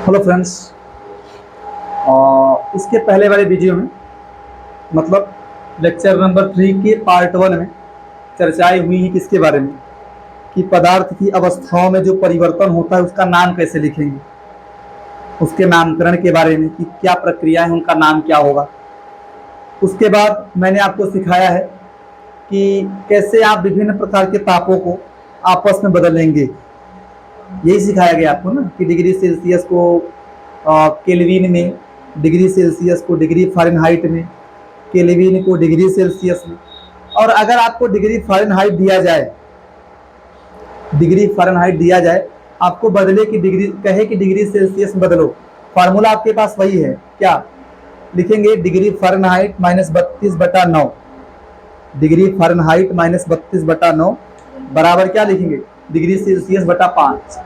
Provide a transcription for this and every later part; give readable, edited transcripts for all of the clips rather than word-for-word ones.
Hello friends. इसके पहले वाले वीडियो में मतलब लेक्चर नंबर 3 के पार्ट 1 में चर्चाएं हुई हैं किसके बारे में कि पदार्थ की अवस्थाओं में जो परिवर्तन होता है उसका नाम कैसे लिखेंगे, उसके नामकरण के बारे में कि क्या प्रक्रिया है, उनका नाम क्या होगा। उसके बाद मैंने आपको सिखाया है कि कैसे आप विभिन्न प्रकार के तापों को आपस में बदलेंगे। यही सिखाया गया आपको ना कि डिग्री सेल्सियस को केल्विन में, डिग्री सेल्सियस को डिग्री फ़ारेनहाइट में, केल्विन को डिग्री सेल्सियस में। और अगर आपको डिग्री फ़ारेनहाइट दिया जाए, डिग्री फ़ारेनहाइट दिया जाए, आपको बदले की डिग्री कहे कि डिग्री सेल्सियस में बदलो, फार्मूला आपके पास वही है। क्या लिखेंगे? डिग्री फ़ारेनहाइट -32/9, डिग्री फ़ारेनहाइट -32/9 बराबर क्या लिखेंगे? डिग्री सेल्सियस बटा 5।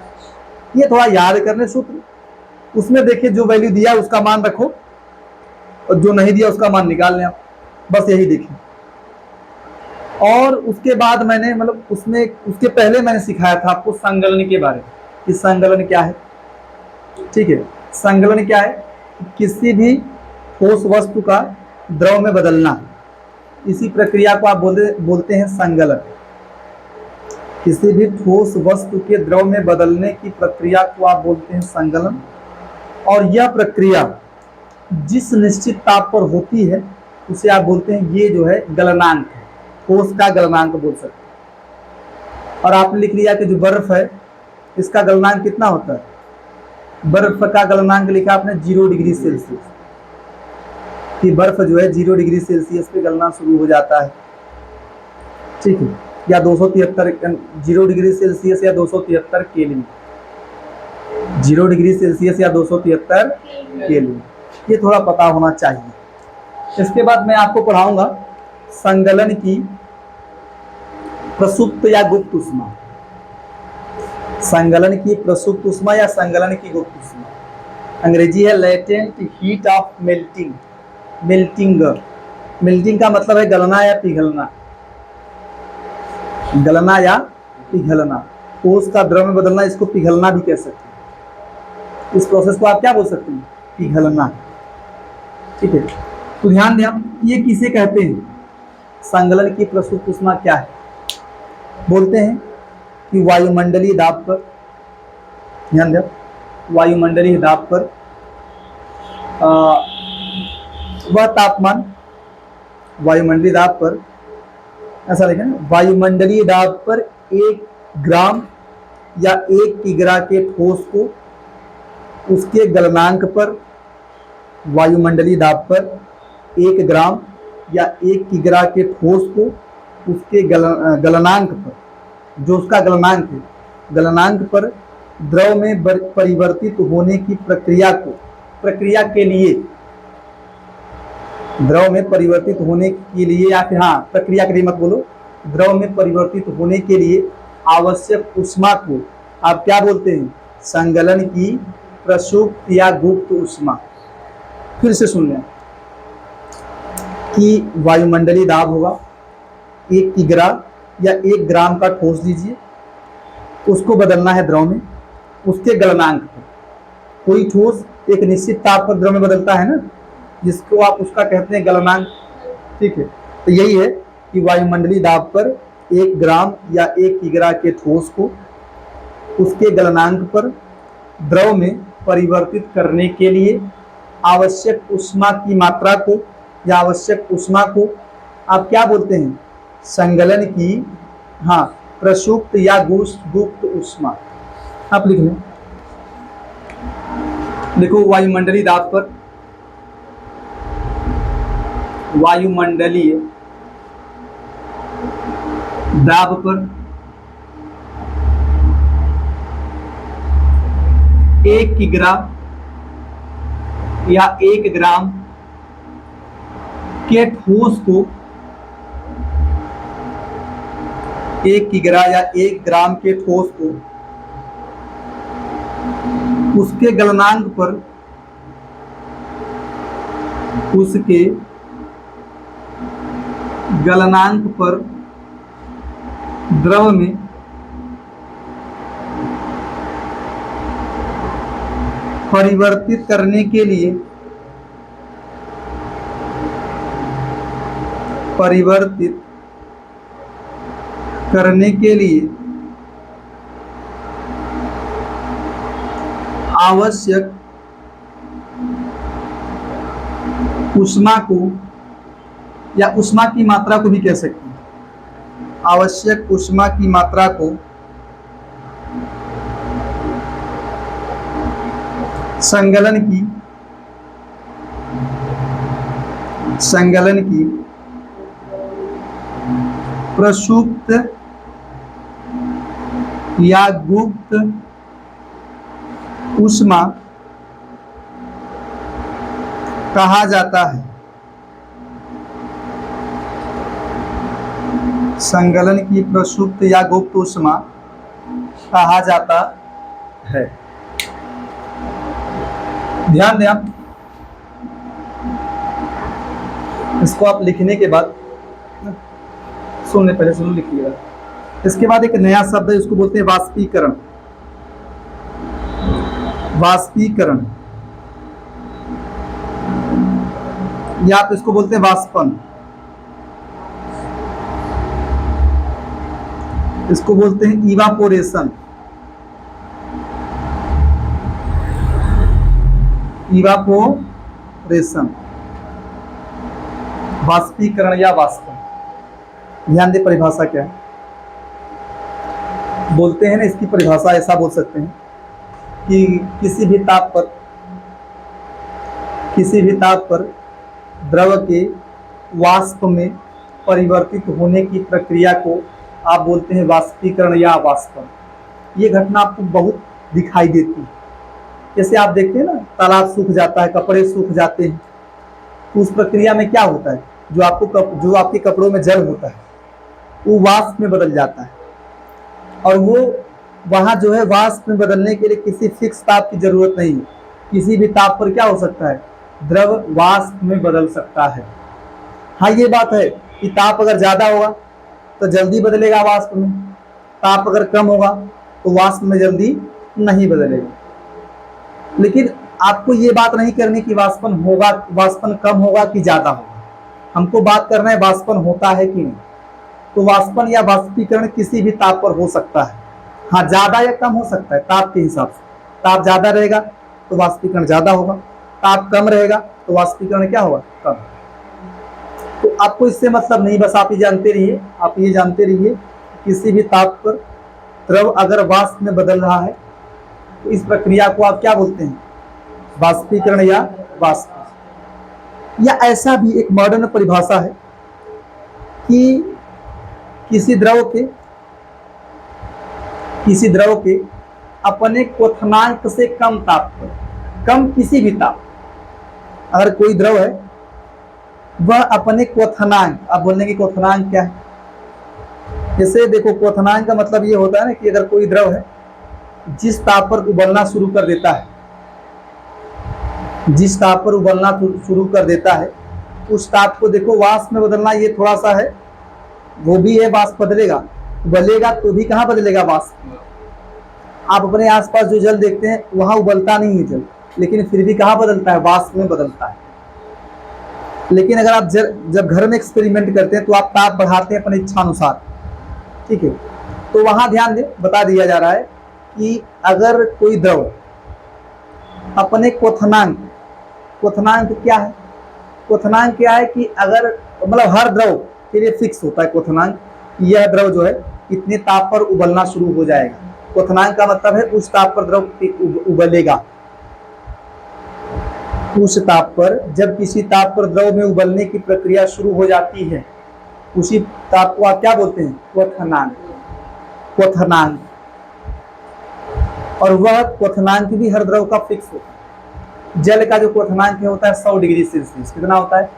ये थोड़ा याद करने सूत्र, उसमें देखिए जो वैल्यू दिया उसका मान रखो और जो नहीं दिया उसका मान निकाल लें आप, बस यही देखिए। और उसके बाद मैंने मतलब उसमें उसके पहले मैंने सिखाया था आपको संगलन के बारे में कि संगलन क्या है। ठीक है, संगलन क्या है? किसी भी ठोस वस्तु का द्रव में बदलना, इसी प्रक्रिया को आप बोलते हैं संगलन। किसी भी ठोस वस्तु के द्रव में बदलने की प्रक्रिया को आप बोलते हैं संगलन। और यह प्रक्रिया जिस निश्चित ताप पर होती है उसे आप बोलते हैं, ये जो है गलनांक है, ठोस का गलनांक बोल सकते हैं। और आपने लिख लिया कि जो बर्फ है इसका गलनांक कितना होता है? बर्फ का गलनांक लिखा आपने 0 डिग्री सेल्सियस, कि बर्फ जो है 0 डिग्री सेल्सियस पे गलना शुरू हो जाता है। ठीक है, या 273 0 डिग्री सेल्सियस या 273 केल्विन, 0 डिग्री सेल्सियस या 273 केल्विन, ये थोड़ा पता होना चाहिए। इसके बाद मैं आपको पढ़ाऊंगा संगलन की प्रसुप्त या गुप्त उष्मा। संगलन की प्रसुप्त उष्मा या संगलन की गुप्त उष्मा, अंग्रेजी है latent heat of melting. Melting, melting का मतलब है गलना या पिघलना, गलना या पिघलना, ठोस का द्रव में बदलना, इसको पिघलना भी कह सकते हैं। इस प्रोसेस को आप क्या बोल सकते हैं? पिघलना। ठीक है, तो ध्यान दें, ये किसे कहते हैं? संगलन की प्रसुप्त उष्मा क्या है? बोलते हैं कि वायुमंडलीय दाब पर, ध्यान दें, वायुमंडलीय दाब पर वह तापमान, वायुमंडलीय दाब पर ऐसा लिखें ना, वायुमंडलीय दाब पर 1 ग्राम या 1 किग्रा के ठोस को उसके गलनांक पर, वायुमंडलीय दाब पर 1 ग्राम या 1 किग्रा के ठोस को उसके गलनांक पर, जो उसका गलनांक है, गलनांक पर द्रव में परिवर्तित होने की प्रक्रिया को, प्रक्रिया के लिए, द्रव में परिवर्तित होने के लिए, या फिर हाँ प्रक्रिया के लिए मत बोलो, द्रव में परिवर्तित होने के लिए आवश्यक उष्मा को आप क्या बोलते हैं? संगलन की प्रसुप्त या गुप्त उष्मा। फिर से सुन लें कि वायुमंडलीय दाब होगा, 1 किग्रा या 1 ग्राम का ठोस लीजिए, उसको बदलना है द्रव में, उसके गलनांक पर। कोई ठोस एक निश्चित ताप पर द्रव में बदलता है ना, जिसको आप उसका कहते हैं गलनांक। ठीक है, तो यही है कि वायुमंडलीय दाब पर 1 ग्राम या 1 किग्रा के ठोस को उसके गलनांक पर द्रव में परिवर्तित करने के लिए आवश्यक उष्मा की मात्रा को या आवश्यक उष्मा को आप क्या बोलते हैं? संगलन की, हाँ, प्रसुप्त या गुप्त उष्मा। आप लिख लें, देखो वायुमंडलीय दाब पर, वायुमंडलीय दाब पर 1 किग्रा या 1 ग्राम के ठोस को, 1 किग्रा या 1 ग्राम के ठोस को उसके गलनांक पर, उसके गलनांक पर द्रव में परिवर्तित करने के लिए परिवर्तित करने के लिए आवश्यक ऊष्मा को या ऊष्मा की मात्रा को भी कह सकते हैं, आवश्यक ऊष्मा की मात्रा को संगलन की प्रसुप्त या गुप्त ऊष्मा कहा जाता है। संगलन की प्रसुप्त या गुप्त ऊष्मा कहा जाता है। ध्यान दें आप, इसको आप लिखने के बाद सुनने पहले सुन लिखिएगा। इसके बाद एक नया शब्द है, इसको बोलते हैं वाष्पीकरण। वाष्पीकरण या आप इसको बोलते हैं वाष्पन, इसको बोलते हैं इवापोरेशन। इवापोरेशन, वाष्पीकरण या वाष्पन। ध्यान दे परिभाषा क्या है, बोलते हैं ना, इसकी परिभाषा ऐसा बोल सकते हैं कि किसी भी ताप पर द्रव के वाष्प में परिवर्तित होने की प्रक्रिया को आप बोलते हैं वाष्पीकरण या वाष्पन। ये घटना आपको बहुत दिखाई देती है। जैसे आप देखते हैं ना, तालाब सूख जाता है, कपड़े सूख जाते हैं, तो उस प्रक्रिया में क्या होता है, जो आपके कपड़ों में जल होता है वो वाष्प में बदल जाता है। और वो वहाँ जो है वाष्प में बदलने के लिए किसी फिक्स ताप की जरूरत नहीं है। किसी भी ताप पर क्या हो सकता है, द्रव वाष्प में बदल सकता है। हाँ, ये बात है कि ताप अगर ज्यादा होगा तो जल्दी बदलेगा वाष्प में, ताप अगर कम होगा तो वाष्प में जल्दी नहीं बदलेगा। लेकिन आपको ये बात नहीं करनी कि वाष्पन कम होगा कि ज्यादा होगा, हमको बात करना है वाष्पन होता है कि नहीं। तो वाष्पन या वाष्पीकरण किसी भी ताप पर हो सकता है। हाँ, ज्यादा या कम हो सकता है ताप के हिसाब से। ताप ज्यादा रहेगा तो वाष्पीकरण ज्यादा होगा, ताप कम रहेगा तो वाष्पीकरण क्या होगा, कम। तो आपको इससे मतलब नहीं, बस आप ये जानते रहिए किसी भी ताप पर द्रव अगर वाष्प में बदल रहा है तो इस प्रक्रिया को आप क्या बोलते हैं, वाष्पीकरण या वाष्प। या ऐसा भी एक मॉडर्न परिभाषा है कि किसी द्रव के अपने क्वथनांक से कम ताप पर, कम किसी भी ताप, अगर कोई द्रव है वह अपने क्वथनांक, आप बोलने की क्वथनांक क्या है। जैसे देखो, क्वथनांक का मतलब ये होता है ना कि अगर कोई द्रव है जिस ताप पर उबलना शुरू कर देता है, उस ताप को देखो वाष्प में बदलना ये थोड़ा सा है, वो भी है वाष्प बदलेगा तो भी कहाँ बदलेगा, वाष्प में। आप अपने आसपास जो जल देखते हैं वहां उबलता नहीं है जल, लेकिन फिर भी कहाँ बदलता है, वाष्प में बदलता है। लेकिन अगर आप जब घर में एक्सपेरिमेंट करते हैं तो आप ताप बढ़ाते हैं अपनी इच्छा अनुसार, ठीक है। तो वहां ध्यान दें, बता दिया जा रहा है कि अगर कोई द्रव अपने क्वथनांक क्या है कि अगर मतलब हर द्रव के लिए फिक्स होता है क्वथनांक, यह द्रव जो है इतने ताप पर उबलना शुरू हो जाएगा। क्वथनांक का मतलब है उस ताप पर द्रव उबलेगा। उस ताप पर, जब किसी ताप पर द्रव में उबलने की प्रक्रिया शुरू हो जाती है, उसी ताप को आप क्या बोलते हैं, क्वथनांक। और वह क्वथनांक भी हर द्रव का फिक्स होता है। जल का जो क्वथनांक होता है 100 डिग्री सेल्सियस। कितना होता है,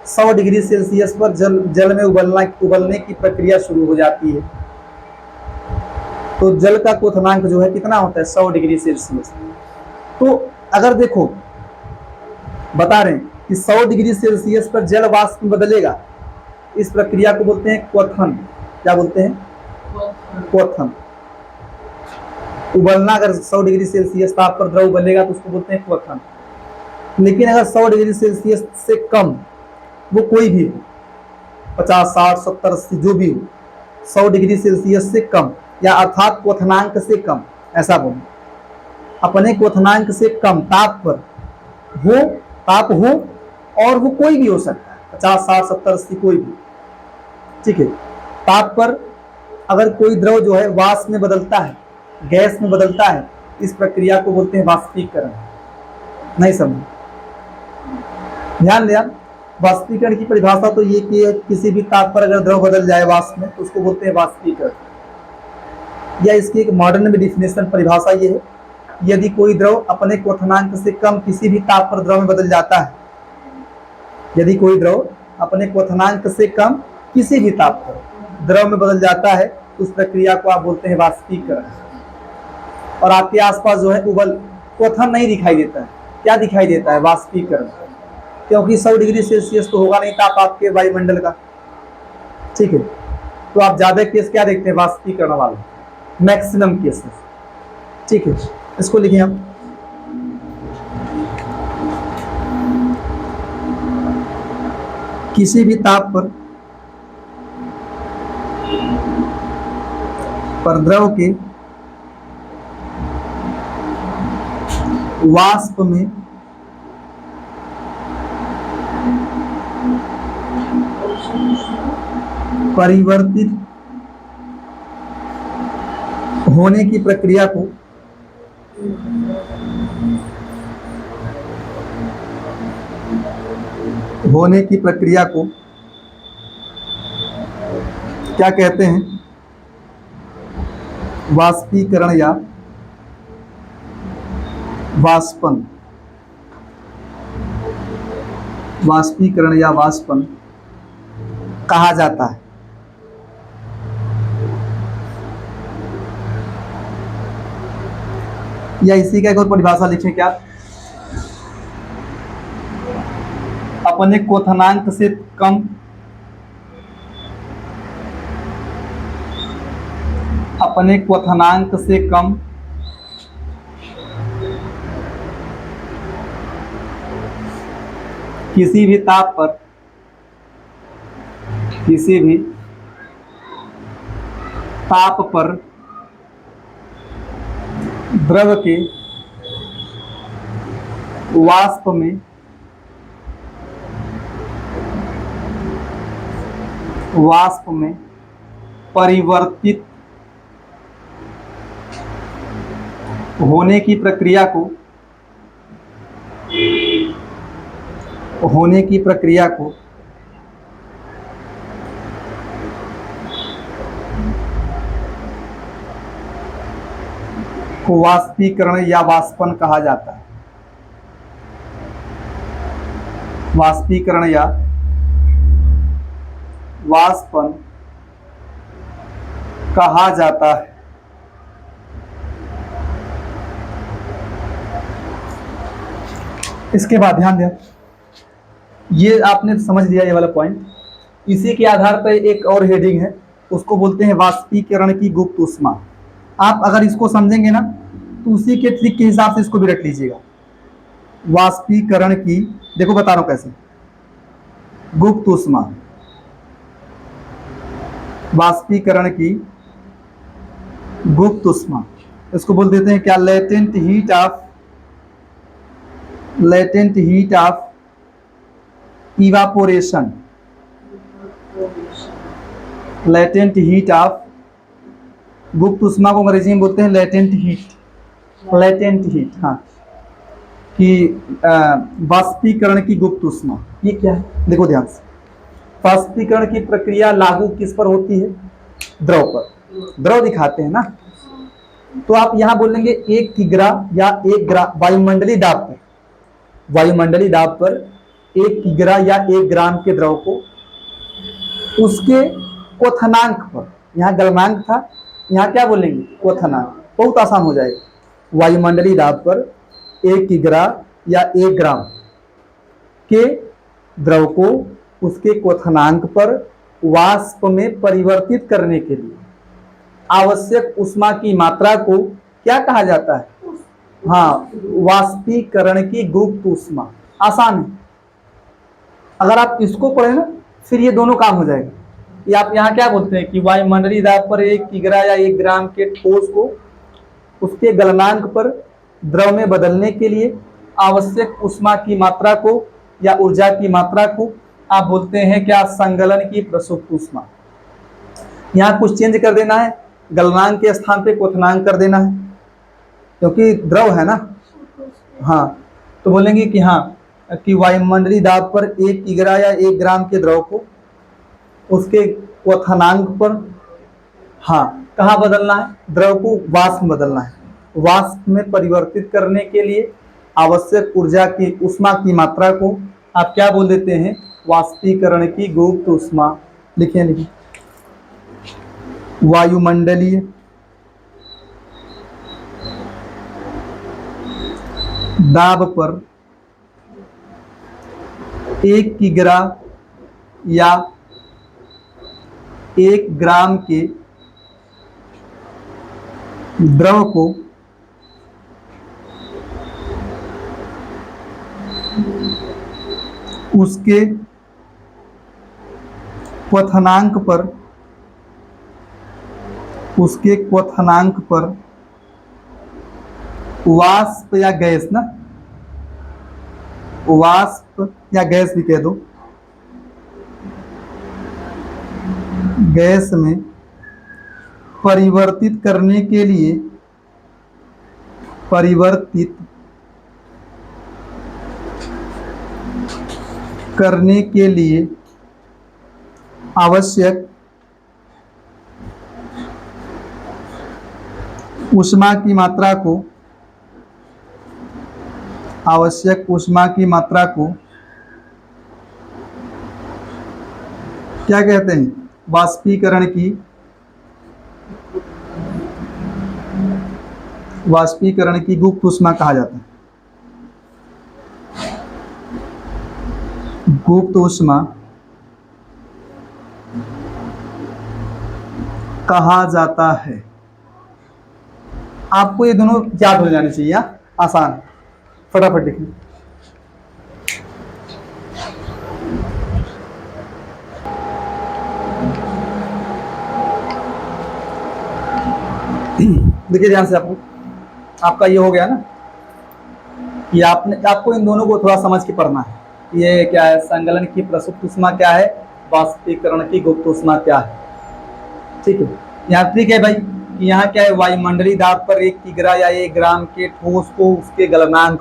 100 डिग्री सेल्सियस पर जल में उबलने की प्रक्रिया शुरू हो जाती है। तो जल का क्वथनांक जो है कितना होता है, 100 डिग्री सेल्सियस। तो अगर देखो, बता रहे हैं कि 100 डिग्री सेल्सियस पर जल वाष्प में बदलेगा, इस प्रक्रिया को बोलते हैं क्वथन। क्या बोलते हैं, क्वथन। उबलना, अगर 100 डिग्री सेल्सियस ताप पर द्रव उबलेगा तो उसको बोलते हैं क्वथन। लेकिन अगर 100 डिग्री सेल्सियस से कम, वो कोई भी हो, 50, 60, 70, 80 जो भी हो, 100 डिग्री सेल्सियस से कम या अर्थात क्वथनांक से कम, ऐसा बोलो। अपने क्वथनांक से कम ताप पर हो, ताप हो, और वो कोई भी हो सकता है, 50, 60, 70, 80 कोई भी, ठीक है। ताप पर अगर कोई द्रव जो है वाष्प में बदलता है, गैस में बदलता है, इस प्रक्रिया को बोलते हैं वाष्पीकरण। नहीं समझ, ध्यान दें। वाष्पीकरण की परिभाषा तो ये कि किसी भी ताप पर अगर द्रव बदल जाए वाष्प में तो उसको बोलते हैं वाष्पीकरण। या इसकी एक मॉडर्न में डिफिनेशन परिभाषा ये है, यदि कोई द्रव अपने क्वथनांक से कम किसी भी ताप पर द्रव में बदल जाता है, यदि कोई द्रव अपने क्वथनांक से कम किसी भी ताप पर द्रव में बदल जाता है, उस प्रक्रिया को आप बोलते हैं वाष्पीकरण। और आपके आसपास जो है उबल क्वथन नहीं दिखाई देता है, क्या दिखाई देता है? वाष्पीकरण। क्योंकि 100 डिग्री सेल्सियस तो होगा नहीं ताप आपके वायुमंडल का, ठीक है। तो आप ज्यादा केस क्या देखते हैं? वाष्पीकरण वाले, मैक्सिमम केसेस, ठीक है। इसको लिखिए हम, किसी भी ताप पर द्रव के वाष्प में परिवर्तित होने की प्रक्रिया को क्या कहते हैं? वाष्पीकरण या वाष्पन। वाष्पीकरण या वाष्पन कहा जाता है। या इसी का एक और परिभाषा लिखें, क्या? अपने क्वथनांक से कम किसी भी ताप पर द्रव के वाष्प में परिवर्तित होने की प्रक्रिया को वाष्पीकरण या वाष्पन कहा जाता है। वाष्पीकरण या वाष्पन कहा जाता है। इसके बाद ध्यान दें, ये आपने समझ लिया ये वाला पॉइंट। इसी के आधार पर एक और हेडिंग है, उसको बोलते हैं वाष्पीकरण की गुप्त ऊष्मा। आप अगर इसको समझेंगे ना तो उसी के ट्रिक के हिसाब से इसको भी रख लीजिएगा। वाष्पीकरण की, देखो बता रहा हूं कैसे, गुप्त ऊष्मा। वाष्पीकरण की गुप्त ऊष्मा, इसको बोल देते हैं क्या? Latent heat of evaporation. Latent heat of, गुप्त ऊष्मा को अंग्रेजी में बोलते हैं लेटेंट हीट। हाँ, कि वाष्पीकरण की गुप्त ऊष्मा ये क्या है? देखो ध्यान से, वाष्पीकरण की प्रक्रिया लागू किस पर होती है? द्रव पर। द्रव दिखाते हैं ना, तो आप यहां बोलेंगे 1 किग्रा या 1 ग्राम वायुमंडलीय दाब पर 1 किग्रा या 1 ग्राम के द्रव को उसके क्वथनांक पर, यहाँ गलनांक था, यहाँ क्या बोलेंगे? क्वथनांक। बहुत आसान हो जाएगा। वायुमंडलीय दाब पर 1 किग्रा या 1 ग्राम के द्रव को उसके क्वथनांक पर वाष्प में परिवर्तित करने के लिए आवश्यक ऊष्मा की मात्रा को क्या कहा जाता है? हाँ, वाष्पीकरण की गुप्त ऊष्मा। आसान है, अगर आप इसको पढ़े ना फिर ये दोनों काम हो जाएगा। ये आप यहाँ क्या बोलते हैं कि वायुमंडलीय दाब पर 1 किग्रा या 1 ग्राम के ठोस को उसके गलनांक पर द्रव में बदलने के लिए आवश्यक ऊष्मा की मात्रा को या ऊर्जा की मात्रा को आप बोलते हैं क्या? संगलन की प्रसुप्त ऊष्मा। यहाँ कुछ चेंज कर देना है, गलनांक के स्थान पे क्वथनांक कर देना है, क्योंकि द्रव है ना। हाँ, तो बोलेंगे कि हाँ कि वायुमंडलीय दाब पर 1 किग्रा या 1 ग्राम के द्रव को उसके क्वथनांक पर, हाँ, कहाँ बदलना है? द्रव को वाष्प में बदलना है। वाष्प में परिवर्तित करने के लिए आवश्यक ऊर्जा की ऊष्मा की मात्रा को आप क्या बोल देते हैं? वाष्पीकरण की गुप्त ऊष्मा। लिखिए वायुमंडलीय दाब पर 1 किग्रा या 1 ग्राम के द्रव को उसके क्वथनांक पर वाष्प या गैस ना, वाष्प या गैस भी कह दो, गैस में परिवर्तित करने के लिए आवश्यक ऊष्मा की मात्रा को क्या कहते हैं? वाष्पीकरण की गुप्त ऊष्मा कहा जाता है। गुप्त ऊष्मा कहा जाता है। आपको ये दोनों याद हो जाने चाहिए, आसान, फटाफट लिखिए। देखिए ध्यान से, आपका ये हो गया ना कि आपको इन दोनों को थोड़ा समझ के पढ़ना है। ये क्या है? संगलन की प्रसुप्त ऊष्मा क्या है? वाष्पीकरण की गुप्त ऊष्मा क्या है? ठीक है, यहाँ ठीक है भाई कि यहाँ क्या है? वायुमंडलीय दाब पर 1 किग्रा या 1 ग्राम के ठोस को उसके गलनांक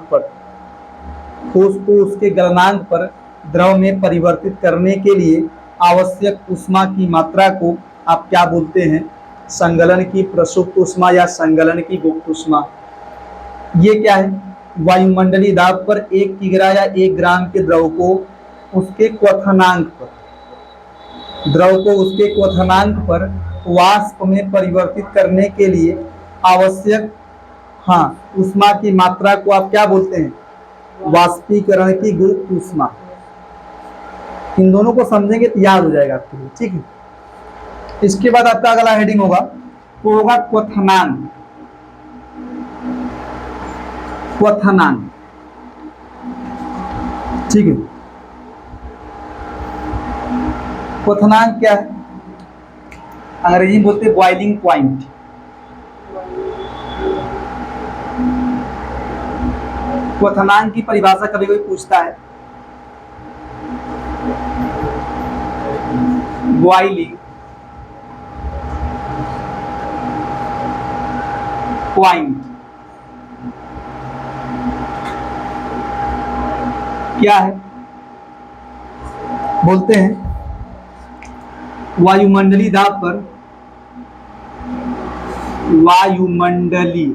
पर द्रव में परिवर्तित करने के लिए आवश्यक ऊष्मा की मात्रा को आप क्या बोलते हैं? संगलन की प्रसुप्त ऊष्मा या संगलन की गुप्त ऊष्मा। ये क्या है? वायुमंडलीय दाब पर 1 किग्रा या 1 ग्राम के द्रव को उसके क्वथनांक पर वाष्प में परिवर्तित करने के लिए आवश्यक, हाँ, ऊष्मा की मात्रा को आप क्या बोलते हैं? वाष्पीकरण की गुप्त ऊष्मा। इन दोनों को समझेंगे तो याद हो जाएगा आपके लिए, ठीक है। इसके बाद आपका अगला हेडिंग होगा, वो होगा क्वथनांक। ठीक है, क्वथनांक क्या है? अंग्रेजी में बोलते हैं बॉइलिंग पॉइंट। क्वथनांक की परिभाषा कभी कोई पूछता है, बॉइलिंग पॉइंट क्या है? बोलते हैं वायुमंडलीय दाब पर वायुमंडलीय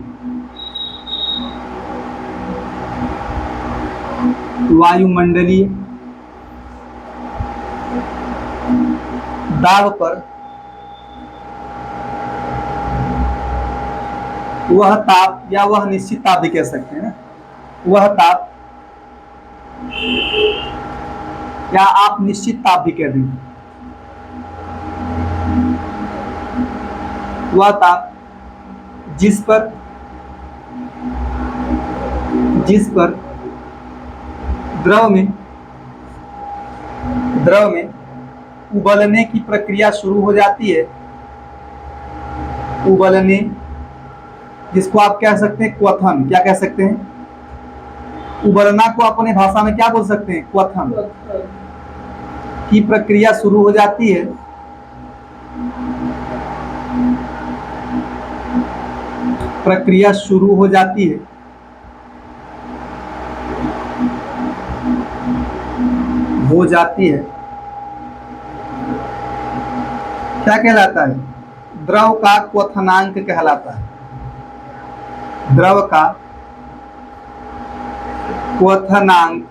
दाब पर वह ताप या वह निश्चित ताप भी कह सकते हैं ना, वह ताप या आप निश्चित ताप भी कह देंगे, वह ताप जिस पर जिस पर द्रव में उबलने की प्रक्रिया शुरू हो जाती है, उबलने, जिसको आप कह सकते हैं क्वथन। क्या कह सकते हैं? उबलना को अपने भाषा में क्या बोल सकते हैं? क्वथन की प्रक्रिया शुरू हो जाती है, प्रक्रिया शुरू हो जाती है क्या कहलाता है? द्रव का क्वथनांक कहलाता है। द्रव का क्वथनांक,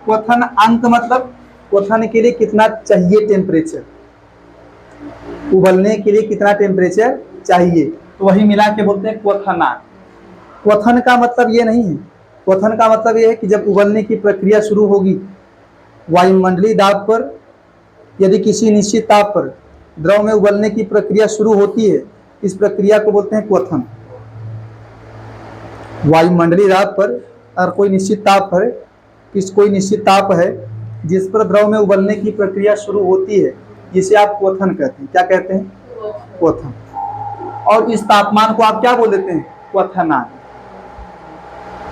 क्वथन अंक मतलब क्वथन के लिए कितना चाहिए टेम्परेचर, उबलने के लिए कितना टेम्परेचर चाहिए, तो वही मिला के बोलते हैं क्वथनांक। क्वथन का मतलब ये नहीं है, क्वथन का मतलब ये है कि जब उबलने की प्रक्रिया शुरू होगी वायुमंडलीय दाब पर, यदि किसी निश्चित ताप पर द्रव में उबलने की प्रक्रिया शुरू होती है, इस प्रक्रिया को बोलते हैं क्वथन। वायुमंडलीय दाब पर और कोई निश्चित ताप है जिस पर द्रव में उबलने की प्रक्रिया शुरू होती है, जिसे आप क्वथन कहते हैं। क्या कहते हैं? क्वथन। और इस तापमान को आप क्या बोल देते हैं? क्वथनांक।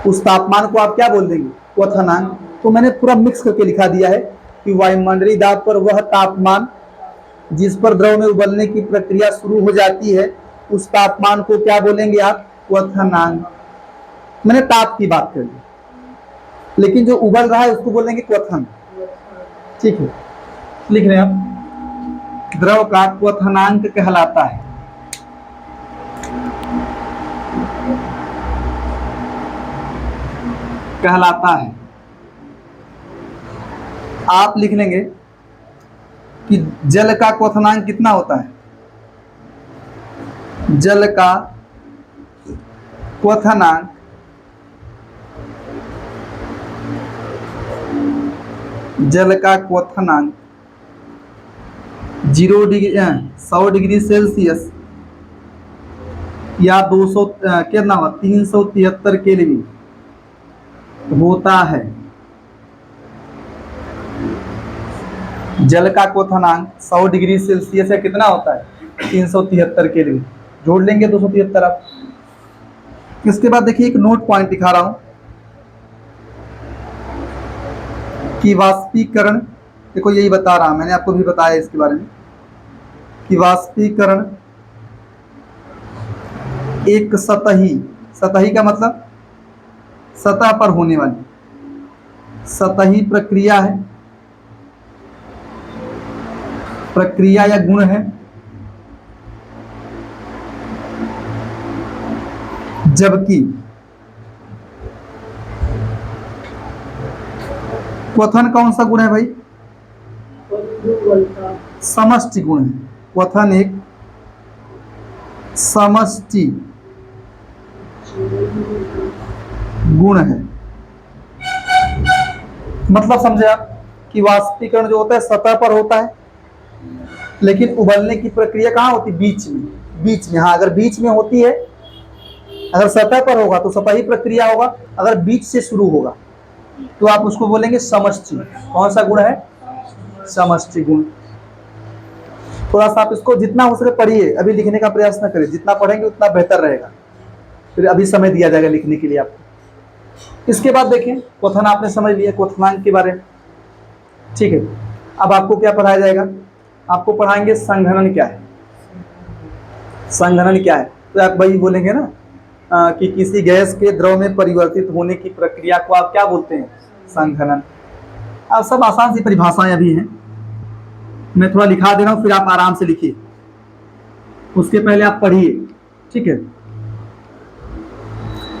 उस तापमान को आप क्या बोल देंगे? क्वथनांक। तो मैंने पूरा मिक्स करके लिखा दिया है कि वायुमंडलीय दाब पर वह तापमान जिस पर द्रव में उबलने की प्रक्रिया शुरू हो जाती है, उस तापमान को क्या बोलेंगे आप? क्वथनांक। मैंने ताप की बात कर ली, लेकिन जो उबल रहा है उसको बोलेंगे क्वथन। ठीक है, लिख रहे हैं आप, द्रव का क्वथनांक कहलाता है। आप लिख लेंगे कि जल का क्वथनांक कितना होता है? जल का क्वथनांक जल का क्वथनांक 100 डिग्री सेल्सियस या 200 कितना हुआ 373 केल्विन होता है। जल का क्वथनांक 100 डिग्री सेल्सियस है, कितना होता है? 373 केल्विन। जोड़ लेंगे 273 आप। इसके बाद देखिए एक नोट पॉइंट दिखा रहा हूं कि वाष्पीकरण, देखो यही बता रहा, मैंने आपको भी बताया इसके बारे में कि वाष्पीकरण एक सतही का मतलब सतह पर होने वाली सतही प्रक्रिया है, प्रक्रिया या गुण है, जबकि क्वथन कौन सा गुण है भाई? समष्टि गुण है। क्वथन एक समष्टि गुण है। मतलब समझे आप कि वाष्पीकरण जो होता है सतह पर होता है, लेकिन उबलने की प्रक्रिया कहाँ होती? बीच में। हाँ, अगर बीच में होती है, अगर सतह पर होगा तो सतही प्रक्रिया होगा, अगर बीच से शुरू होगा तो आप उसको बोलेंगे समष्टि। कौन सा गुण है? समष्टि गुण। थोड़ा सा आप इसको जितना हो सके पढ़िए, अभी लिखने का प्रयास न करें, जितना पढ़ेंगे उतना बेहतर रहेगा, फिर अभी समय दिया जाएगा लिखने के लिए आपको। इसके बाद देखिए क्वथन आपने समझ लिया, क्वथनांक के बारे में। ठीक है, अब आपको क्या पढ़ाया जाएगा? आपको पढ़ाएंगे संघनन क्या है। संघनन क्या है? तो आप वही बोलेंगे ना कि किसी गैस के द्रव में परिवर्तित होने की प्रक्रिया को आप क्या बोलते हैं? संघनन। अब सब आसान सी परिभाषाएं अभी हैं, मैं थोड़ा लिखा दे रहा हूं, फिर आप आराम से लिखिए, उसके पहले आप पढ़िए। ठीक है,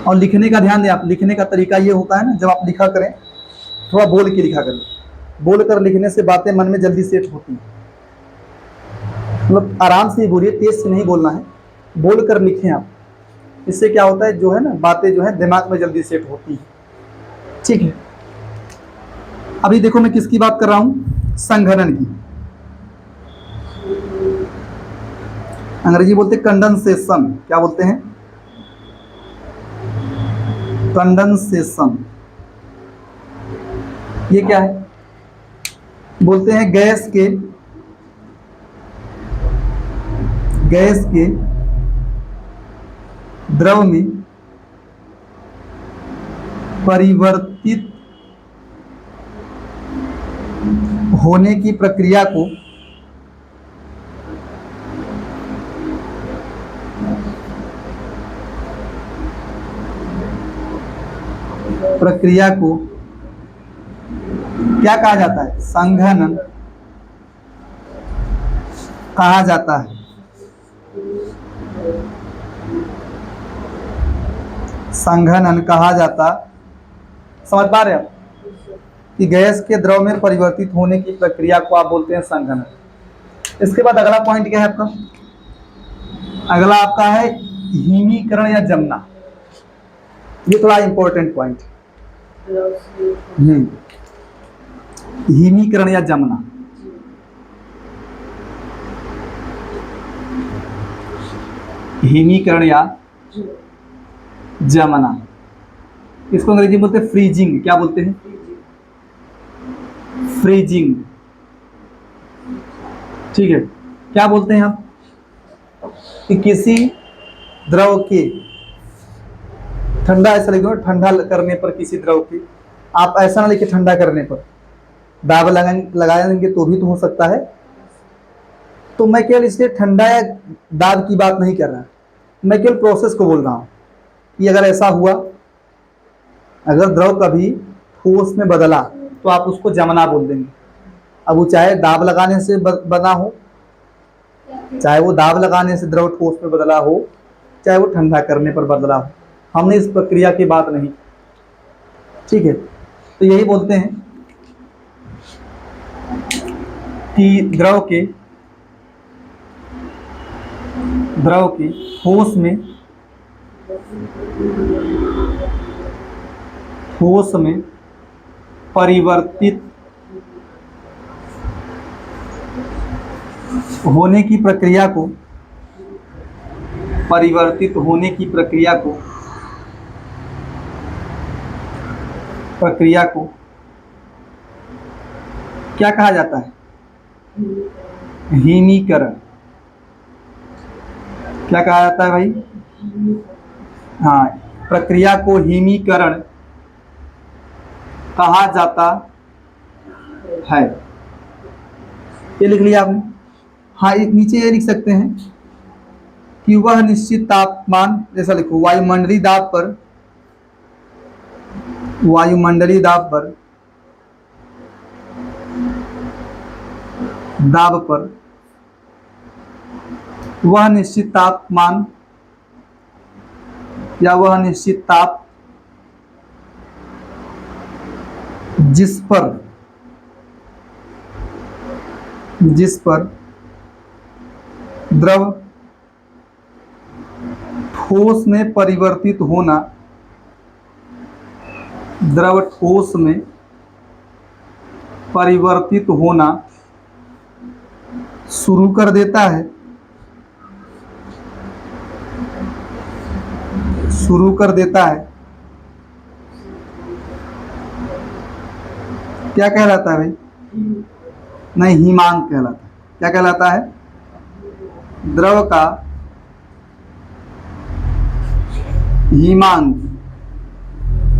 और लिखने का ध्यान दें आप। लिखने का तरीका ये होता है ना, जब आप लिखा करें थोड़ा बोल के लिखा करें। बोल कर लिखने से बातें मन में जल्दी सेट होती हैं। मतलब आराम से ही बोलिए, तेज से नहीं बोलना है, बोल कर लिखें आप। इससे क्या होता है, जो है ना बातें जो है दिमाग में जल्दी सेट होती है। ठीक है, अभी देखो मैं किसकी बात कर रहा हूं? संघनन की। अंग्रेजी बोलते हैं कंडेंसेशन। क्या बोलते हैं? कंडेंसेशन, ये क्या है? बोलते हैं गैस के द्रव में परिवर्तित होने की प्रक्रिया को क्या कहा जाता है? संघनन कहा जाता है। संघनन कहा जाता। समझ पा रहे हैं आप कि गैस के द्रव में परिवर्तित होने की प्रक्रिया को आप बोलते हैं संघनन। इसके बाद अगला पॉइंट क्या है आपका? अगला आपका है हिमीकरण या जमना। ये थोड़ा इंपॉर्टेंट पॉइंट। हिमीकरण या जमना। हिमीकरण या जमना, इसको अंग्रेजी में बोलते हैं फ्रीजिंग। क्या बोलते हैं? फ्रीजिंग। ठीक है। क्या बोलते हैं आप कि किसी द्रव के ठंडा, ऐसा लिखो, ठंडा करने पर किसी द्रव के, आप ऐसा ना लिखे ठंडा करने पर, दाब लगाएंगे तो भी तो हो सकता है। तो मैं केवल इसलिए ठंडा या दाब की बात नहीं कर रहा, मैं केवल प्रोसेस को बोल रहा हूं कि अगर ऐसा हुआ, अगर द्रव कभी ठोस में बदला तो आप उसको जमना बोल देंगे। अब वो चाहे दाब लगाने से बना हो, चाहे वो दाब लगाने से द्रव ठोस में बदला हो, चाहे वो ठंडा करने पर बदला हो, हमने इस प्रक्रिया की बात नहीं। ठीक है। तो यही बोलते हैं कि द्रव के ठोस में परिवर्तित होने की प्रक्रिया को क्या कहा जाता है? हिमीकरण। क्या कहा जाता है भाई? हाँ, प्रक्रिया को हिमीकरण कहा जाता है। ये लिख लिया आपने? हाँ, नीचे ये लिख सकते हैं कि वह निश्चित तापमान, जैसा लिखो, वायुमंडलीय दाब पर वह निश्चित तापमान या वह निश्चित ताप जिस पर द्रव ठोस में परिवर्तित होना शुरू कर देता है, क्या कहलाता है भाई? नहीं, हिमांक कहलाता है। क्या कहलाता है? द्रव का हिमांक,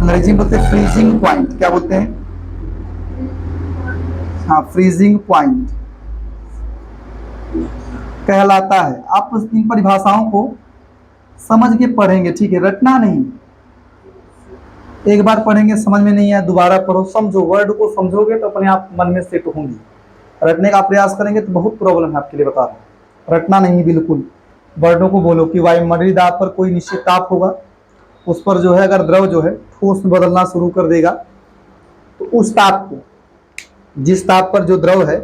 अंग्रेजी में बोलते हैं फ्रीजिंग पॉइंट। क्या बोलते हैं? हाँ, फ्रीजिंग पॉइंट कहलाता है। आप इन परिभाषाओं को समझ के पढ़ेंगे, ठीक है, रटना नहीं। एक बार पढ़ेंगे समझ में नहीं आया, दोबारा पढ़ो, समझो, वर्ड को समझोगे तो अपने आप मन में सेट होंगी। रटने का प्रयास करेंगे तो बहुत प्रॉब्लम है, आपके लिए बता रहा हूँ। रटना नहीं बिल्कुल, वर्डों को बोलो कि वायुमंडलीय दाब पर कोई निश्चित ताप होगा, उस पर जो है अगर द्रव जो है ठोस में बदलना शुरू कर देगा, तो उस ताप को, जिस ताप पर जो द्रव है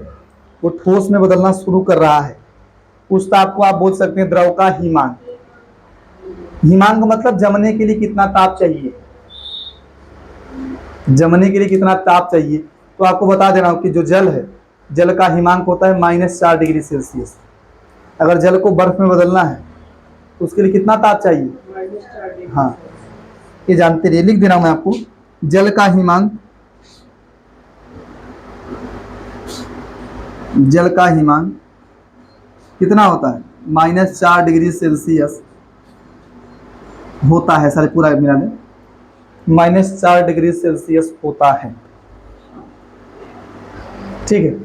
वो ठोस में बदलना शुरू कर रहा है, उस ताप को आप बोल सकते हैं द्रव का हिमांक। हिमांक मतलब जमने के लिए कितना ताप चाहिए, जमने के लिए कितना ताप चाहिए। तो आपको बता दे रहा हूं कि जो जल है, जल का हिमांक होता है -4 डिग्री सेल्सियस। अगर जल को बर्फ में बदलना है तो उसके लिए कितना ताप चाहिए? हाँ, ये जानते रहिए, लिख दे रहा हूं मैं आपको। जल का हिमांक, जल का हिमांक कितना होता है? -4 डिग्री सेल्सियस होता है। सर पूरा मिला दे, -4 डिग्री सेल्सियस होता है। ठीक है,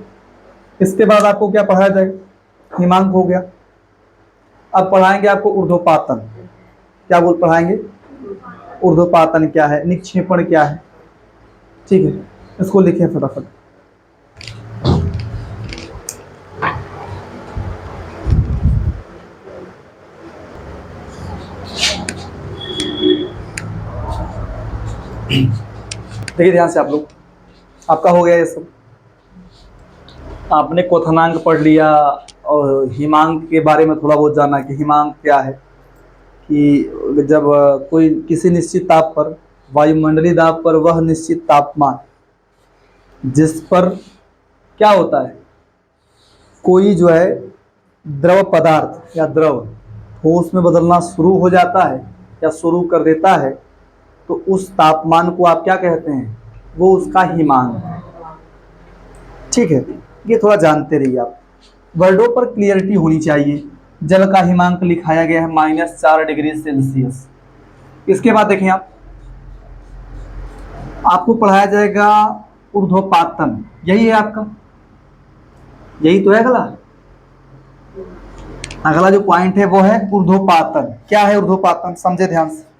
इसके बाद आपको क्या पढ़ाया जाएगा? हिमांक हो गया। अब पढ़ाएंगे आपको ऊर्ध्वपातन। क्या बोल पढ़ाएंगे? ऊर्ध्वपातन क्या है, निक्षेपण क्या है। ठीक है, इसको लिखें फटाफट। देखिए ध्यान से आप लोग, आपका हो गया ये सब। आपने क्वथनांक पढ़ लिया और हिमांक के बारे में थोड़ा बहुत जाना कि हिमांक क्या है, कि जब कोई किसी निश्चित ताप पर, वायुमंडलीय दाब पर वह निश्चित तापमान जिस पर क्या होता है, कोई जो है द्रव पदार्थ या द्रव ठोस में बदलना शुरू हो जाता है या शुरू कर देता है, तो उस तापमान को आप क्या कहते हैं? वो उसका हिमांक है। ठीक है, ये थोड़ा जानते रहिए आप, वर्डों पर क्लियरिटी होनी चाहिए। जल का हिमांक लिखाया गया है -4 डिग्री सेल्सियस। इसके बाद देखें आप, आपको पढ़ाया जाएगा ऊर्ध्वपातन। यही है आपका, यही तो है। अगला जो पॉइंट है वो है ऊर्ध्वपातन। क्या है ऊर्ध्वपातन? समझे ध्यान से।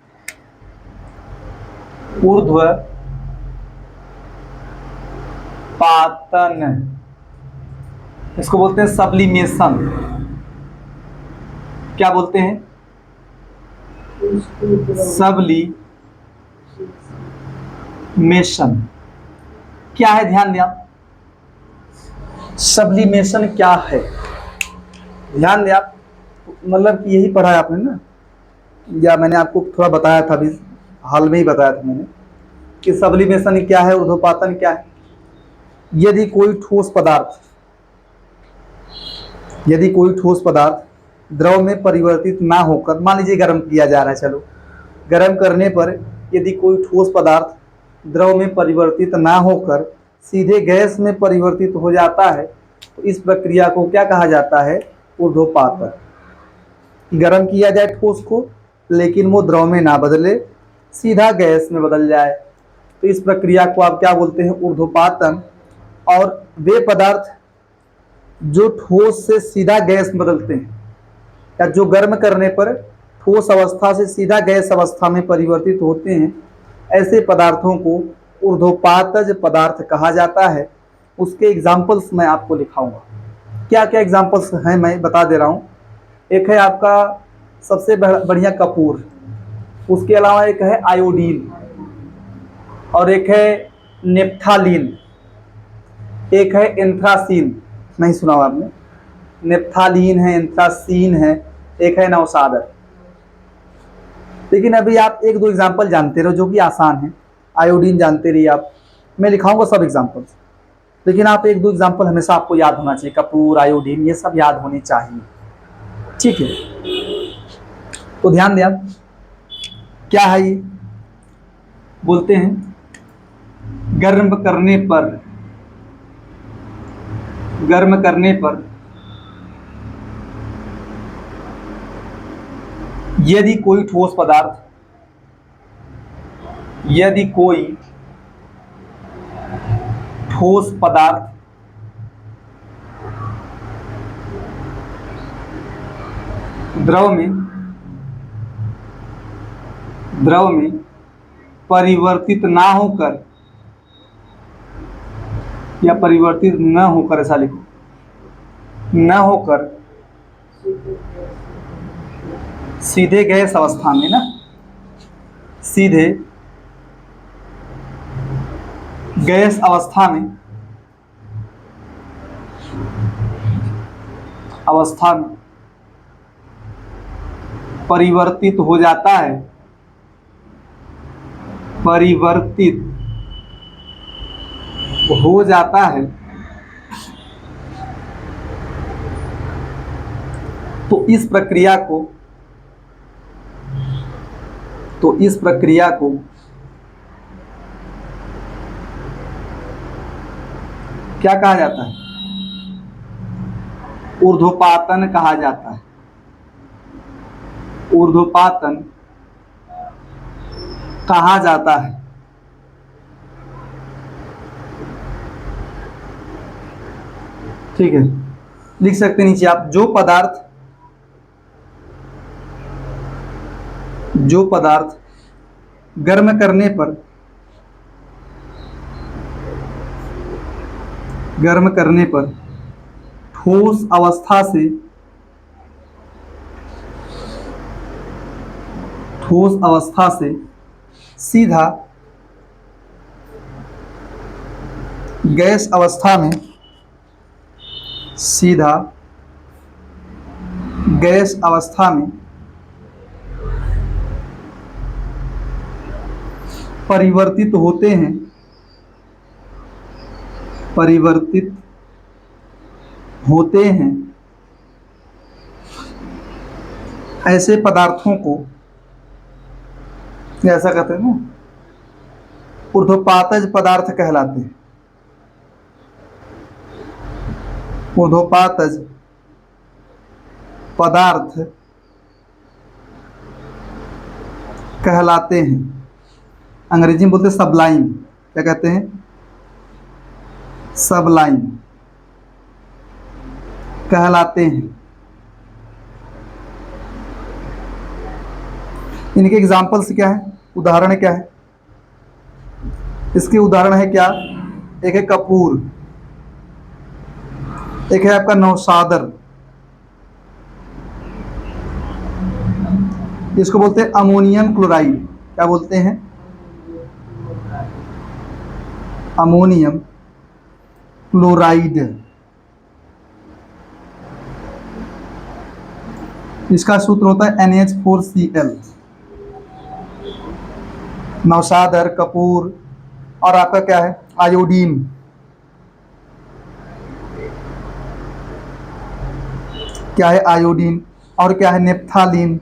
ऊर्ध्वपातन, इसको बोलते हैं सब्लिमेशन। क्या बोलते हैं? सब्लिमेशन। क्या है? ध्यान दिया, सब्लिमेशन क्या है? ध्यान दिया, मतलब यही पढ़ा है आपने ना, या मैंने आपको थोड़ा बताया था, अभी हाल में ही बताया था मैंने कि सब्लिमेशन क्या है, ऊर्ध्वपातन क्या है। यदि कोई ठोस पदार्थ द्रव में परिवर्तित ना होकर, मान लीजिए गर्म किया जा रहा है, चलो गर्म करने पर यदि कोई ठोस पदार्थ द्रव में परिवर्तित ना होकर सीधे गैस में परिवर्तित हो जाता है, तो इस प्रक्रिया को क्या कहा जाता है? ऊर्ध्वपातन। गर्म किया जाए ठोस को, लेकिन वो द्रव में ना बदले, सीधा गैस में बदल जाए, तो इस प्रक्रिया को आप क्या बोलते हैं? ऊर्ध्वपातन। और वे पदार्थ जो ठोस से सीधा गैस में बदलते हैं, या जो गर्म करने पर ठोस अवस्था से सीधा गैस अवस्था में परिवर्तित होते हैं, ऐसे पदार्थों को ऊर्ध्वपातज पदार्थ कहा जाता है। उसके एग्जाम्पल्स मैं आपको लिखाऊंगा। क्या क्या एग्जाम्पल्स हैं मैं बता दे रहा हूँ। एक है आपका सबसे बढ़िया कपूर, उसके अलावा एक है आयोडीन, और एक है नेप्थालीन, एक है एंथ्रासीन। नहीं सुना आपने? नेप्थालीन है, एंथ्रासीन है, एक है नौसादर। लेकिन अभी आप एक दो एग्जाम्पल जानते रहो जो कि आसान है। आयोडीन जानते रहिए आप, मैं लिखाऊंगा सब एग्जाम्पल्स, लेकिन आप एक दो एग्जाम्पल हमेशा आपको याद होना चाहिए। कपूर, आयोडीन, ये सब याद होने चाहिए। ठीक है, तो ध्यान दें आप, क्या है ये? बोलते हैं गर्म करने पर यदि कोई ठोस पदार्थ द्रव में परिवर्तित ना होकर, या परिवर्तित न होकर, ऐसा लिखो, न होकर सीधे गैस अवस्था में, ना सीधे गैस अवस्था में परिवर्तित हो जाता है, तो इस प्रक्रिया को तो इस प्रक्रिया को क्या कहा जाता है? ऊर्ध्वपातन कहा जाता है। ऊर्ध्वपातन कहा जाता है। ठीक है, लिख सकते नीचे आप, जो पदार्थ गर्म करने पर ठोस अवस्था से सीधा गैस अवस्था में परिवर्तित होते हैं ऐसे पदार्थों को ऐसा कहते हैं ना, ऊर्ध्वपातज पदार्थ कहलाते हैं। ऊर्ध्वपातज पदार्थ कहलाते हैं। अंग्रेजी में बोलते हैं सबलाइन। क्या कहते हैं? सबलाइन कहलाते हैं। इनके एग्जाम्पल्स क्या है, उदाहरण क्या है? इसके उदाहरण है क्या? एक है कपूर, एक है आपका नौशादर, इसको बोलते हैं अमोनियम क्लोराइड। क्या बोलते हैं? Ammonium chloride. इसका सूत्र होता है NH4Cl। नौशादर, कपूर, और आपका क्या है? आयोडीन। क्या है? आयोडीन। और क्या है? नेप्थालीन।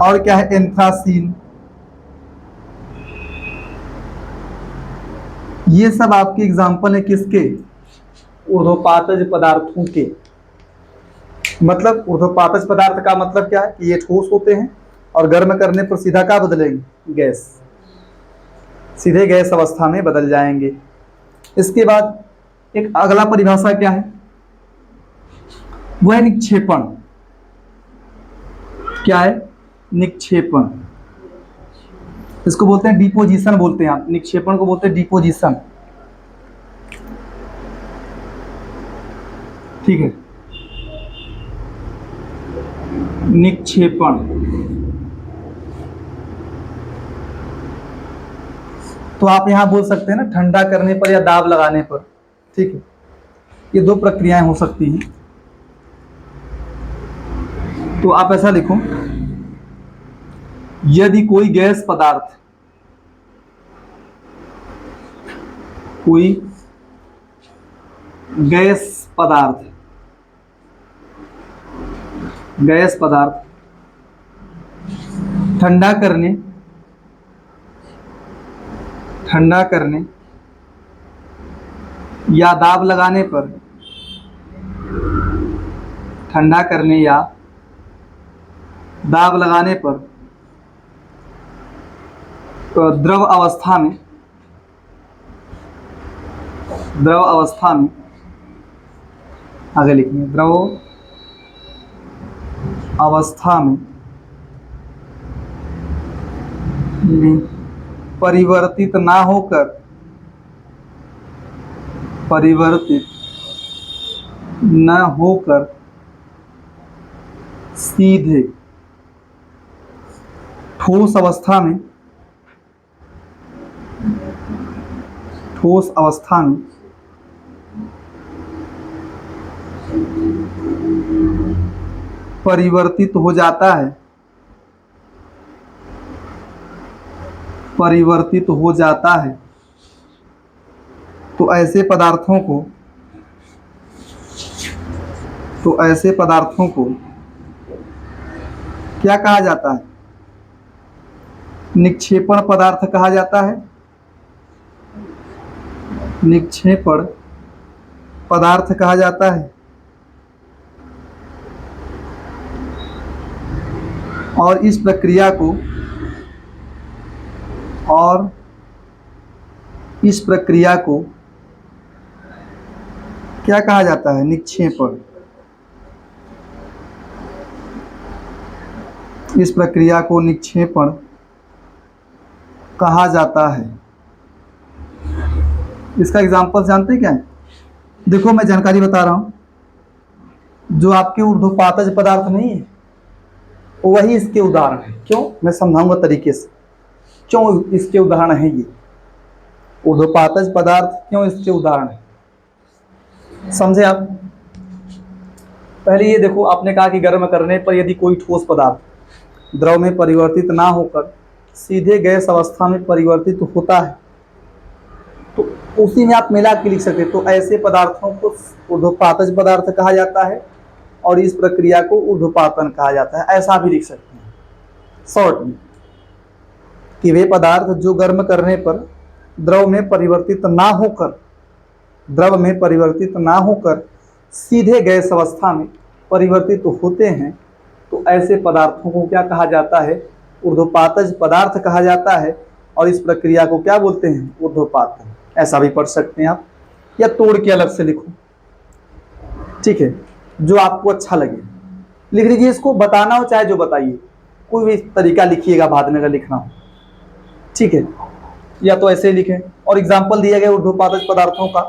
और क्या है? एंथ्रासीन। ये सब आपके एग्जाम्पल है किसके? ऊर्ध्वपातज पदार्थों के। मतलब ऊर्ध्वपातज पदार्थ का मतलब क्या है कि ये ठोस होते हैं और गर्म करने पर सीधा क्या बदलेंगे? गैस, सीधे गैस अवस्था में बदल जाएंगे। इसके बाद एक अगला परिभाषा क्या है? वह निक्षेपण। क्या है? निक्षेपण। इसको बोलते हैं डिपोजिशन, बोलते हैं आप। निक्षेपण को बोलते हैं डिपोजिशन। ठीक है, निक्षेपण। तो आप यहां बोल सकते हैं ना, ठंडा करने पर या दाब लगाने पर। ठीक है, ये दो प्रक्रियाएं हो सकती हैं। तो आप ऐसा लिखो, यदि कोई गैस पदार्थ ठंडा करने या दाब लगाने पर तो द्रव अवस्था में आगे लिखेंगे, द्रव अवस्था में परिवर्तित न होकर सीधे ठोस अवस्था में परिवर्तित हो जाता है, तो ऐसे पदार्थों को तो ऐसे पदार्थों को क्या कहा जाता है? निक्षेपण पदार्थ कहा जाता है। निक्षेपण पदार्थ कहा जाता है। और इस प्रक्रिया को क्या कहा जाता है? निक्षेपण। इस प्रक्रिया को निक्षेपण कहा जाता है। इसका एग्जाम्पल जानते हैं क्या है? देखो मैं जानकारी बता रहा हूं, जो आपके ऊर्ध्वपातज पदार्थ नहीं है वही इसके उदाहरण है। क्यों? मैं समझाऊंगा तरीके से क्यों इसके उदाहरण है। ये ऊर्ध्वपातज पदार्थ क्यों इसके उदाहरण है, समझे आप? पहले ये देखो, आपने कहा कि गर्म करने पर यदि कोई ठोस पदार्थ द्रव में परिवर्तित ना होकर सीधे गैस अवस्था में परिवर्तित होता है तो उसी में आप मिला के लिख सकते। तो ऐसे पदार्थों को ऊर्ध्वपातज पदार्थ कहा जाता है और इस प्रक्रिया को ऊर्ध्वपातन कहा जाता है। ऐसा भी लिख सकते हैं शॉर्ट में कि वे पदार्थ जो गर्म करने पर द्रव में परिवर्तित ना होकर सीधे गैस अवस्था में परिवर्तित होते हैं तो ऐसे पदार्थों को क्या कहा जाता है? ऊर्ध्वपातज पदार्थ कहा जाता है और इस प्रक्रिया को क्या बोलते हैं? ऊर्ध्वपातन। ऐसा भी पढ़ सकते हैं आप, या तोड़ के अलग से लिखो, ठीक है, जो आपको अच्छा लगे लिख लीजिए। इसको बताना हो चाहे जो बताइए, कोई भी तरीका लिखिएगा बाद में अगर लिखना हो, ठीक है, या तो ऐसे लिखें। और एग्जाम्पल दिया गया ऊर्ध्वपातज पदार्थों का।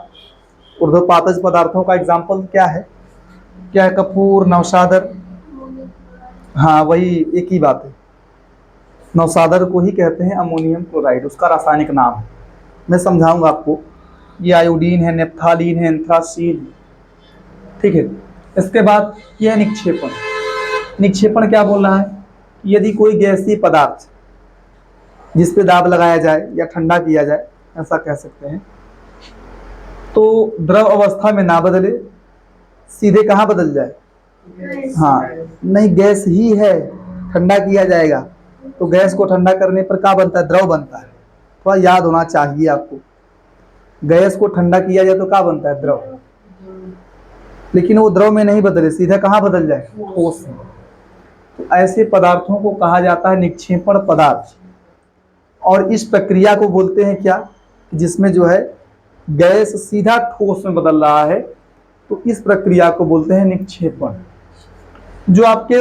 ऊर्ध्वपातज पदार्थों का एग्जाम्पल क्या है? कपूर, नौशादर। हाँ, वही एक ही बात है। नौशादर को ही कहते हैं अमोनियम क्लोराइड, उसका रासायनिक नाम है। मैं समझाऊंगा आपको। ये आयोडीन है, नेप्थालीन है, एंथ्रासीन है, ठीक है। इसके बाद यह निक्षेपण। निक्षेपण क्या बोल रहा है? यदि कोई गैसीय पदार्थ जिस पे दाब लगाया जाए या ठंडा किया जाए, ऐसा कह सकते हैं, तो द्रव अवस्था में ना बदले, सीधे कहाँ बदल जाए? हाँ, नहीं, गैस ही है, ठंडा किया जाएगा तो गैस को ठंडा करने पर क्या बनता है? द्रव बनता है। थोड़ा याद होना चाहिए आपको, गैस को ठंडा किया जाए तो क्या बनता है? द्रव। लेकिन वो द्रव में नहीं बदले, सीधा कहाँ बदल जाए? ठोस में। तो ऐसे पदार्थों को कहा जाता है निक्षेपण पदार्थ। और इस प्रक्रिया को बोलते हैं क्या? जिसमें जो है गैस सीधा ठोस में बदल रहा है, तो इस प्रक्रिया को बोलते हैं निक्षेपण। जो आपके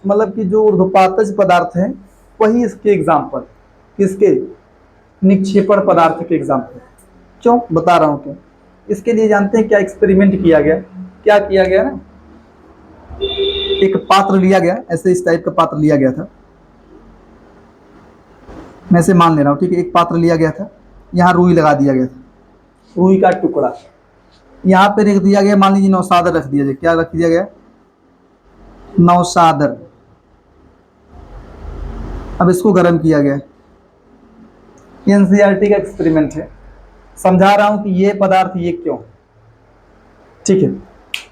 मतलब कि जो ऊर्ध्वपातज पदार्थ हैं वही इसके एग्जाम्पल, किसके? निक्षेपण पदार्थ के एग्जाम्पल। क्यों बता रहा हूँ? क्यों? इसके लिए जानते हैं क्या एक्सपेरिमेंट किया गया? क्या किया गया ना, एक पात्र लिया गया, ऐसे इस टाइप का पात्र लिया गया था, मैं से मान ले रहा हूँ, ठीक है। एक पात्र लिया गया था, यहाँ रुई लगा दिया गया था, रुई का टुकड़ा यहाँ पे रख दिया गया। मान लीजिए नौशादर रख दिया जाए। क्या रख दिया गया? नौशादर। अब इसको गर्म किया गया। एनसीईआरटी का एक्सपेरिमेंट है, समझा रहा हूं कि ये पदार्थ ये क्यों, ठीक है।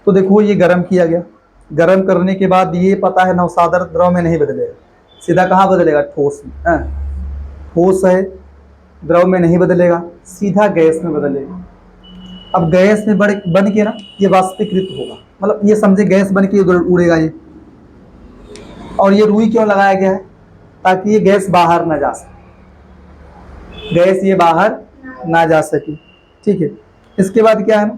तो देखो ये गर्म किया गया। गर्म करने के बाद ये पता है नौशादर द्रव में नहीं बदलेगा, सीधा कहाँ बदलेगा? ठोस में। ठोस है, द्रव में नहीं बदलेगा, सीधा गैस में बदलेगा। अब गैस में बन के ना ये वाष्पीकृत होगा, मतलब ये समझे गैस बन के उड़ेगा ये। और ये रुई क्यों लगाया गया है? ताकि ये गैस बाहर ना जा सके, गैस ये बाहर ना जा सके, ठीक है। इसके बाद क्या है ना,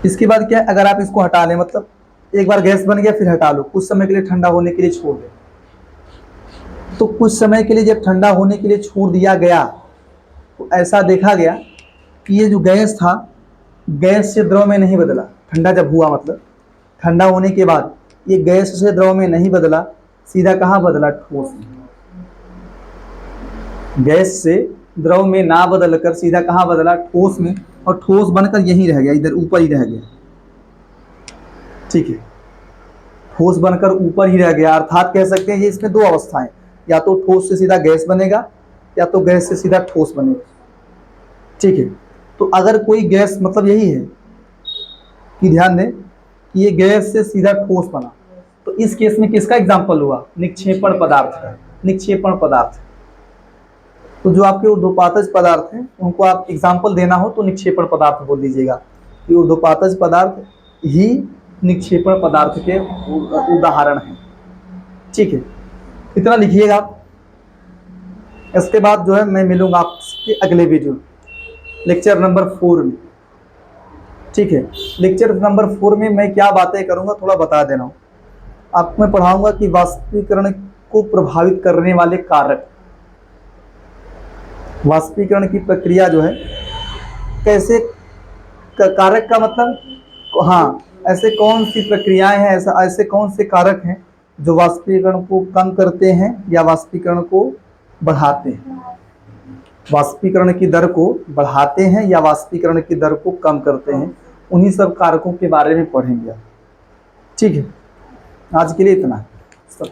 इसके बाद क्या है, अगर आप इसको हटा लें, मतलब एक बार गैस बन गया फिर हटा लो, कुछ समय के लिए ठंडा होने के लिए छोड़ दें, तो कुछ समय के लिए जब ठंडा होने के लिए छोड़ दिया गया तो ऐसा देखा गया कि ये जो गैस था, गैस से द्रव में नहीं बदला। ठंडा जब हुआ मतलब ठंडा होने के बाद ये गैस से द्रव में नहीं बदला, सीधा कहाँ बदला? ठोस में। गैस से द्रव में ना बदलकर सीधा कहाँ बदला? ठोस में। और ठोस बनकर यहीं रह गया, इधर ऊपर ही रह गया, ठीक है। ठोस बनकर ऊपर ही रह गया, अर्थात कह सकते हैं ये इसमें दो अवस्थाएं, या तो ठोस से सीधा गैस बनेगा या तो गैस से सीधा ठोस बनेगा, ठीक है। तो अगर कोई गैस, मतलब यही है कि ध्यान दें कि ये गैस से सीधा ठोस बना, तो इस केस में किसका एग्जाम्पल हुआ? निक्षेपण पदार्थ का। निक्षेपण पदार्थ, तो जो आपके ऊर्ध्वपातज पदार्थ हैं उनको आप एग्जाम्पल देना हो तो निक्षेपण पदार्थ बोल दीजिएगा कि ऊर्ध्वपातज पदार्थ ही निक्षेपण पदार्थ के उदाहरण हैं। ठीक है, इतना लिखिएगा आप। इसके बाद जो है मैं मिलूंगा आपके अगले वीडियो लेक्चर नंबर 4 में। ठीक है, लेक्चर नंबर 4 में मैं क्या बातें करूंगा थोड़ा बता देना हूँ आपको। मैं पढ़ाऊंगा कि वाष्पीकरण को प्रभावित करने वाले कारक, वाष्पीकरण की प्रक्रिया जो है कैसे, कारक का मतलब हाँ, ऐसे कौन सी प्रक्रियाएं हैं, ऐसे कौन से कारक हैं जो वाष्पीकरण को कम करते हैं या वाष्पीकरण को बढ़ाते हैं, वाष्पीकरण की दर को बढ़ाते हैं या वाष्पीकरण की दर को कम करते हैं, उन्हीं सब कारकों के बारे में पढ़ेंगे। ठीक है, आज के लिए इतना है सब।